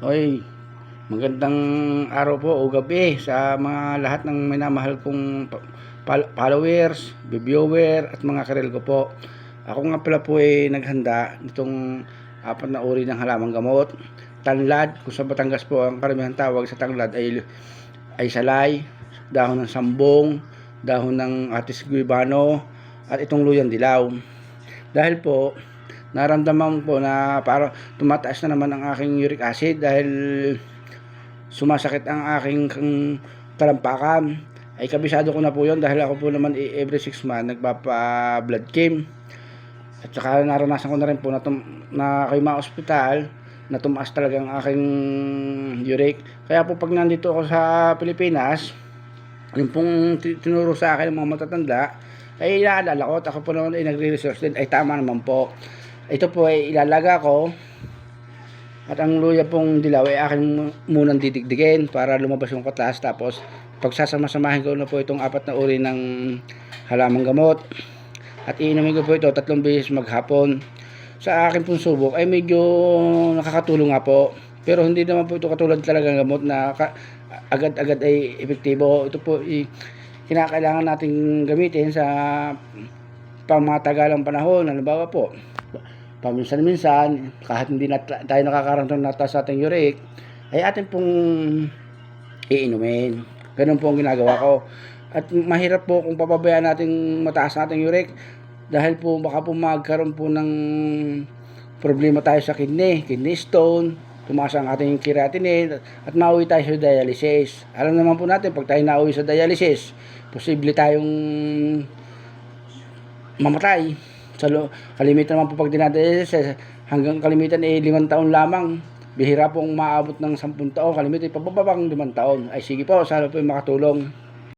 Hoy, magandang araw po o gabi sa mga lahat ng minamahal kong followers, viewer at mga karel ko po. Ako nga pala po ay naghanda nitong apat na uri ng halamang gamot. Tanlad, kung sa Batangas po ang karamihan tawag sa tanglad ay salay, dahon ng sambong, dahon ng atis guibano at itong luyang dilaw. Dahil po naramdaman po na parang tumataas na naman ang aking uric acid dahil sumasakit ang aking talampakan. Ay kabisado ko na po yun dahil ako po naman every 6 months nagpapa blood chem. At saka naranasan ko na rin po na kay ma-hospital na tumaas talaga ang aking uric. Kaya po pag nandito ako sa Pilipinas, yung pong tinuro sa akin ng mga matatanda, ay inaalala ko at ako po naman ay nagre-research din. Ay tama naman po. Ito po ay ilalaga ko at ang luya pong dilaw ay akin munang didigdigin para lumabas yung katas, tapos pagsasama-samahin ko na po itong apat na uri ng halamang gamot at iinumin ko po ito 3 beses maghapon. Sa akin pong subok ay medyo nakakatulong nga po, pero hindi naman po ito katulad talagang gamot na agad-agad ay epektibo. Ito po kinakailangan nating gamitin sa pangmatagalang panahon. Halimbawa po, paminsan-minsan, kahit hindi na tayo nakakaramdam na taas sa ating uric, ay atin pong iinumin. Ganun po ang ginagawa ko. At mahirap po kung papabayaan natin mataas na ating uric dahil po baka po magkaroon po ng problema tayo sa kidney stone, tumaas ang ating creatinine at mauwi tayo sa dialysis. Alam naman po natin, pag tayo nauwi sa dialysis, posible tayong mamatay. Kalimitan naman po pag dinadialysis, hanggang kalimitan ay 5 taon lamang. Bihira pong maabot ng 10 taon, kalimitan pababang 5 taon. Ay sige po, sana po makatulong.